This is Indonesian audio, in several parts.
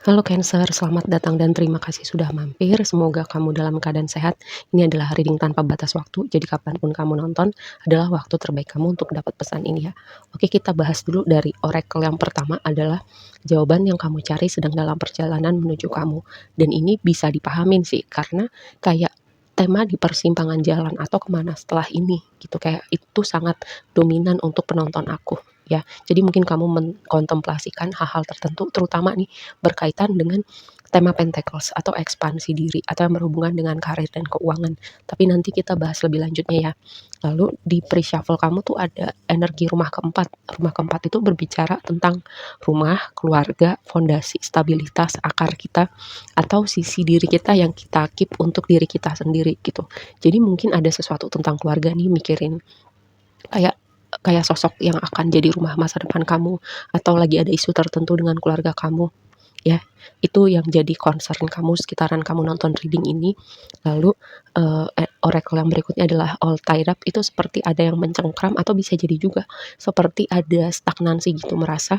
Halo Cancer, selamat datang dan terima kasih sudah mampir. Semoga kamu dalam keadaan sehat. Ini adalah reading tanpa batas waktu, jadi kapanpun kamu nonton adalah waktu terbaik kamu untuk dapat pesan ini ya. Oke, kita bahas dulu dari oracle yang pertama adalah jawaban yang kamu cari sedang dalam perjalanan menuju kamu. Dan ini bisa dipahamin sih, karena kayak tema di persimpangan jalan atau kemana setelah ini gitu, kayak itu sangat dominan untuk penonton aku ya. Jadi mungkin kamu mengkontemplasikan hal-hal tertentu, terutama nih berkaitan dengan tema Pentacles atau ekspansi diri atau yang berhubungan dengan karir dan keuangan. Tapi nanti kita bahas lebih lanjutnya ya. Lalu di pre-shuffle kamu tuh ada energi rumah keempat. Rumah keempat itu berbicara tentang rumah, keluarga, fondasi, stabilitas, akar kita, atau sisi diri kita yang kita keep untuk diri kita sendiri gitu. Jadi mungkin ada sesuatu tentang keluarga nih, mikirin kayak kayak sosok yang akan jadi rumah masa depan kamu, atau lagi ada isu tertentu dengan keluarga kamu ya. Itu yang jadi concern kamu sekitaran kamu nonton reading ini. Lalu oracle yang berikutnya adalah all tied up. Itu seperti ada yang mencengkram atau bisa jadi juga seperti ada stagnansi gitu, merasa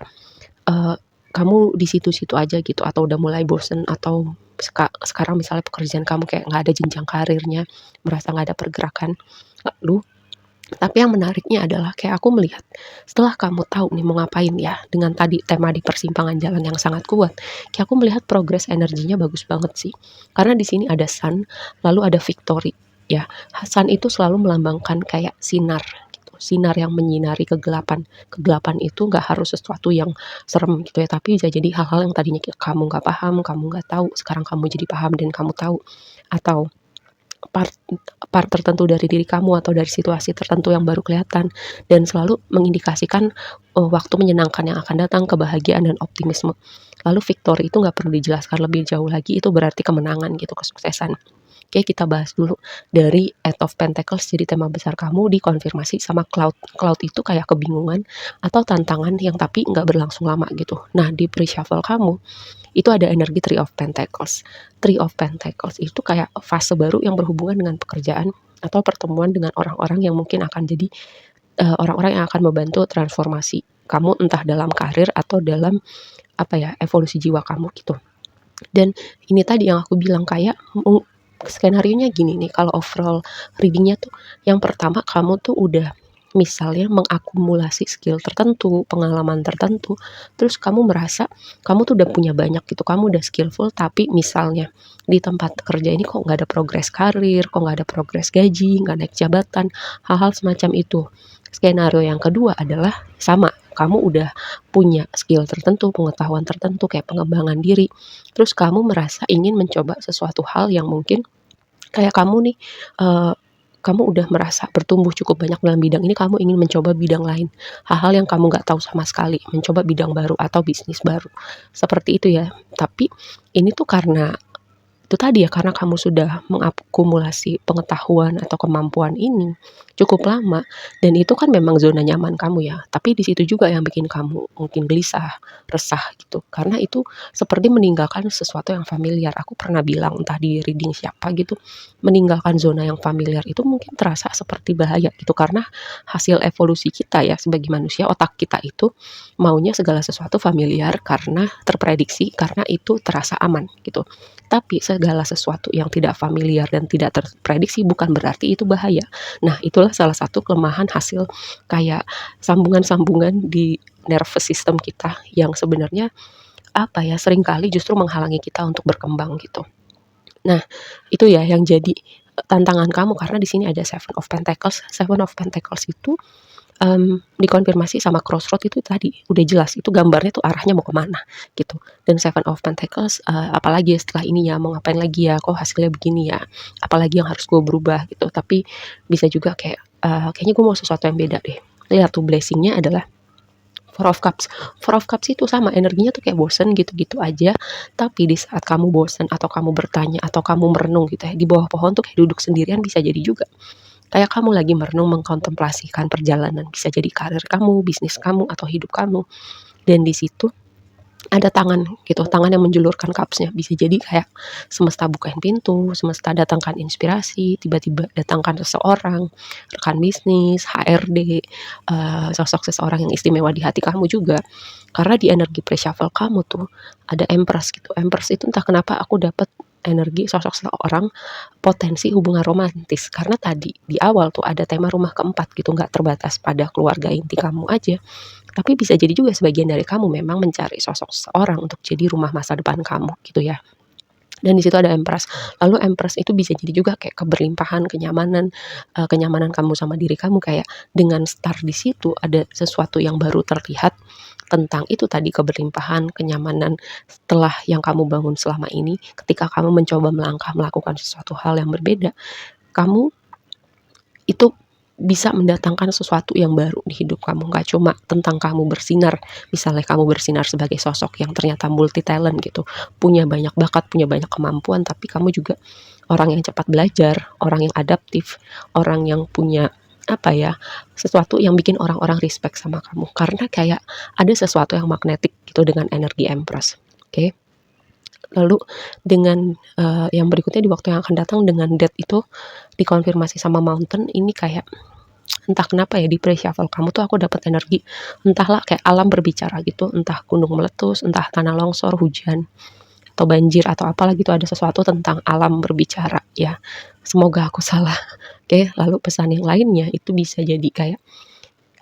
kamu di situ-situ aja gitu, atau udah mulai bosen, atau sekarang misalnya pekerjaan kamu kayak nggak ada jenjang karirnya, merasa nggak ada pergerakan. Lalu tapi yang menariknya adalah kayak aku melihat setelah kamu tahu nih mau ngapain ya, dengan tadi tema di persimpangan jalan yang sangat kuat, kayak aku melihat progres energinya bagus banget sih. Karena di sini ada sun, lalu ada victory ya. Sun itu selalu melambangkan kayak sinar gitu, sinar yang menyinari kegelapan. Kegelapan itu nggak harus sesuatu yang serem gitu ya, tapi bisa jadi hal-hal yang tadinya kamu nggak paham, kamu nggak tahu, sekarang kamu jadi paham dan kamu tahu. Atau part part tertentu dari diri kamu atau dari situasi tertentu yang baru kelihatan, dan selalu mengindikasikan waktu menyenangkan yang akan datang, kebahagiaan dan optimisme. Lalu victory itu nggak perlu dijelaskan lebih jauh lagi, itu berarti kemenangan gitu, kesuksesan. Oke, kita bahas dulu dari Eight of Pentacles, jadi tema besar kamu dikonfirmasi sama Cloud. Cloud itu kayak kebingungan atau tantangan yang tapi nggak berlangsung lama gitu. Nah, di pre-shuffle kamu itu ada energi Three of Pentacles. Three of Pentacles itu kayak fase baru yang berhubungan dengan pekerjaan atau pertemuan dengan orang-orang yang mungkin akan jadi orang-orang yang akan membantu transformasi kamu, entah dalam karir atau dalam apa ya, evolusi jiwa kamu gitu. Dan ini tadi yang aku bilang kayak skenarionya gini nih, kalau overall readingnya tuh yang pertama kamu tuh udah misalnya mengakumulasi skill tertentu, pengalaman tertentu, terus kamu merasa kamu tuh udah punya banyak gitu, kamu udah skillful, tapi misalnya di tempat kerja ini kok nggak ada progres karir, kok nggak ada progres gaji, nggak naik jabatan, hal-hal semacam itu. Skenario yang kedua adalah sama, kamu udah punya skill tertentu, pengetahuan tertentu kayak pengembangan diri, terus kamu merasa ingin mencoba sesuatu hal yang mungkin kayak kamu nih, eee, kamu udah merasa bertumbuh cukup banyak dalam bidang ini, kamu ingin mencoba bidang lain, hal-hal yang kamu nggak tahu sama sekali, mencoba bidang baru atau bisnis baru, seperti itu ya. Tapi ini tuh karena itu tadi ya, karena kamu sudah mengakumulasi pengetahuan atau kemampuan ini cukup lama, dan itu kan memang zona nyaman kamu ya, tapi di situ juga yang bikin kamu mungkin gelisah, resah gitu, karena itu seperti meninggalkan sesuatu yang familiar. Aku pernah bilang entah di reading siapa gitu, meninggalkan zona yang familiar itu mungkin terasa seperti bahaya gitu, karena hasil evolusi kita ya sebagai manusia, otak kita itu maunya segala sesuatu familiar karena terprediksi, karena itu terasa aman gitu. Tapi segala sesuatu yang tidak familiar dan tidak terprediksi bukan berarti itu bahaya. Nah, itulah salah satu kelemahan hasil kayak sambungan-sambungan di nervous system kita yang sebenarnya apa ya, seringkali justru menghalangi kita untuk berkembang gitu. Nah, itu ya yang jadi tantangan kamu, karena di sini ada Seven of Pentacles. Seven of Pentacles itu dikonfirmasi sama crossroad itu tadi, udah jelas itu gambarnya tuh arahnya mau kemana gitu. Dan Seven of Pentacles, apalagi ya setelah ini ya, mau ngapain lagi ya, kok hasilnya begini ya, apalagi yang harus gue berubah gitu. Tapi bisa juga kayak, kayaknya gue mau sesuatu yang beda deh. Lihat tuh blessingnya adalah Four of Cups. Four of Cups itu sama, energinya tuh kayak bosen gitu-gitu aja, tapi di saat kamu bosen atau kamu bertanya atau kamu merenung gitu ya, di bawah pohon tuh kayak duduk sendirian bisa jadi juga. Kayak kamu lagi merenung mengkontemplasikan perjalanan, bisa jadi karir kamu, bisnis kamu, atau hidup kamu. Dan di situ ada tangan gitu, tangan yang menjulurkan cups-nya. Bisa jadi kayak semesta bukain pintu, semesta datangkan inspirasi, tiba-tiba datangkan seseorang, rekan bisnis, HRD, sosok seseorang yang istimewa di hati kamu juga. Karena di energi pre-shuffle kamu tuh ada Empress gitu. Empress itu entah kenapa aku dapat energi sosok seseorang potensi hubungan romantis. Karena tadi di awal tuh ada tema rumah keempat gitu, nggak terbatas pada keluarga inti kamu aja. Tapi bisa jadi juga sebagian dari kamu memang mencari sosok seseorang untuk jadi rumah masa depan kamu gitu ya. Dan di situ ada Empress. Lalu Empress itu bisa jadi juga kayak keberlimpahan, kenyamanan, kenyamanan kamu sama diri kamu, kayak dengan start di situ ada sesuatu yang baru terlihat tentang itu tadi, keberlimpahan, kenyamanan setelah yang kamu bangun selama ini. Ketika kamu mencoba melangkah melakukan sesuatu hal yang berbeda, kamu itu bisa mendatangkan sesuatu yang baru di hidup kamu. Gak cuma tentang kamu bersinar, misalnya kamu bersinar sebagai sosok yang ternyata multi talent gitu, punya banyak bakat, punya banyak kemampuan, tapi kamu juga orang yang cepat belajar, orang yang adaptif, orang yang punya apa ya, sesuatu yang bikin orang-orang respect sama kamu, karena kayak ada sesuatu yang magnetik gitu dengan energi Empress. Oke. Lalu dengan yang berikutnya di waktu yang akan datang dengan date itu dikonfirmasi sama Mountain, ini kayak entah kenapa ya di pre-shuffle kamu tuh aku dapat energi entahlah kayak alam berbicara gitu, entah gunung meletus, entah tanah longsor, hujan, atau banjir atau apalah gitu, ada sesuatu tentang alam berbicara ya. Semoga aku salah. Oke, lalu pesan yang lainnya itu bisa jadi kayak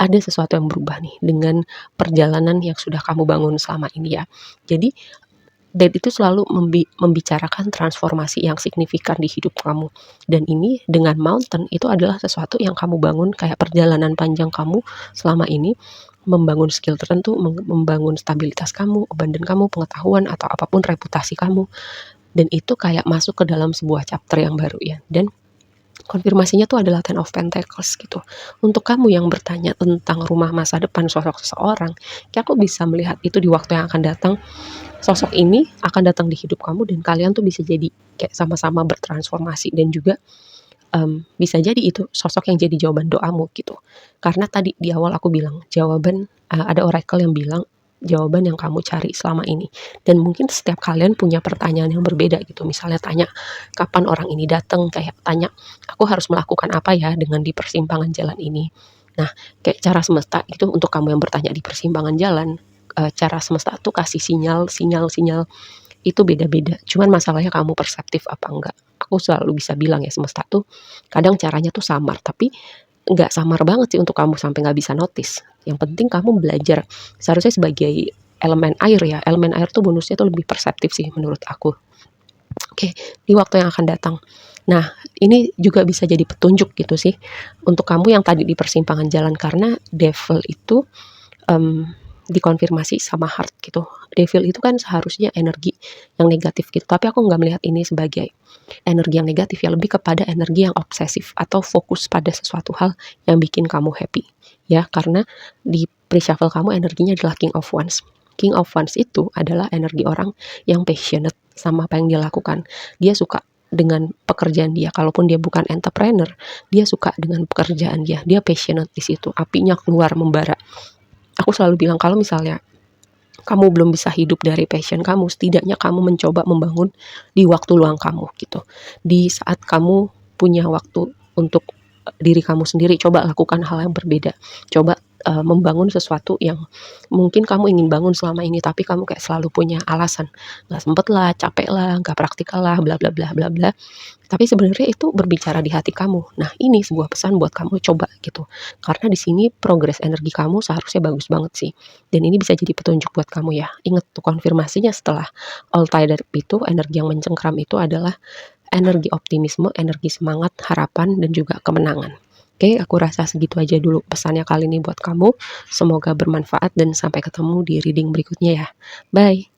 ada sesuatu yang berubah nih dengan perjalanan yang sudah kamu bangun selama ini ya. Jadi date itu selalu membicarakan transformasi yang signifikan di hidup kamu. Dan ini dengan Mountain itu adalah sesuatu yang kamu bangun, kayak perjalanan panjang kamu selama ini, membangun skill tertentu, membangun stabilitas kamu, abundance kamu, pengetahuan atau apapun reputasi kamu. Dan itu kayak masuk ke dalam sebuah chapter yang baru ya. Dan konfirmasinya tuh adalah Ten of Pentacles gitu. Untuk kamu yang bertanya tentang rumah masa depan sosok seseorang, kayak aku bisa melihat itu di waktu yang akan datang. Sosok ini akan datang di hidup kamu dan kalian tuh bisa jadi kayak sama-sama bertransformasi, dan juga bisa jadi itu sosok yang jadi jawaban doamu gitu. Karena tadi di awal aku bilang jawaban, ada oracle yang bilang jawaban yang kamu cari selama ini. Dan mungkin setiap kalian punya pertanyaan yang berbeda gitu. Misalnya tanya kapan orang ini datang, kayak tanya aku harus melakukan apa ya dengan di persimpangan jalan ini. Nah, kayak cara semesta itu untuk kamu yang bertanya di persimpangan jalan, cara semesta tuh kasih sinyal itu beda-beda. Cuman masalahnya kamu perseptif apa enggak. Aku selalu bisa bilang ya, semesta tuh kadang caranya tuh samar, tapi nggak samar banget sih untuk kamu sampai nggak bisa notice. Yang penting kamu belajar. Seharusnya sebagai elemen air ya, elemen air tuh bonusnya tuh lebih perseptif sih menurut aku. Oke, di waktu yang akan datang. Nah, ini juga bisa jadi petunjuk gitu sih untuk kamu yang tadi di persimpangan jalan, karena devil itu dikonfirmasi sama heart gitu. Devil itu kan seharusnya energi yang negatif gitu, tapi aku nggak melihat ini sebagai energi yang negatif ya, lebih kepada energi yang obsesif atau fokus pada sesuatu hal yang bikin kamu happy ya. Karena di pre-shuffle kamu energinya adalah King of Wands. King of Wands itu adalah energi orang yang passionate sama apa yang dia lakukan. Dia suka dengan pekerjaan dia, kalaupun dia bukan entrepreneur, dia suka dengan pekerjaan dia, dia passionate di situ, apinya keluar membara. Aku selalu bilang kalau misalnya kamu belum bisa hidup dari passion kamu, setidaknya kamu mencoba membangun di waktu luang kamu gitu. Di saat kamu punya waktu untuk diri kamu sendiri, coba lakukan hal yang berbeda. Coba membangun sesuatu yang mungkin kamu ingin bangun selama ini, tapi kamu kayak selalu punya alasan, nggak sempet lah, capek lah, nggak praktikal lah, bla bla bla bla bla. Tapi sebenarnya itu berbicara di hati kamu. Nah, ini sebuah pesan buat kamu coba gitu. Karena di sini progres energi kamu seharusnya bagus banget sih. Dan ini bisa jadi petunjuk buat kamu ya. Ingat tuh konfirmasinya setelah All-Tider itu, energi yang mencengkram itu adalah energi optimisme, energi semangat, harapan, dan juga kemenangan. Oke, aku rasa segitu aja dulu pesannya kali ini buat kamu. Semoga bermanfaat dan sampai ketemu di reading berikutnya ya. Bye.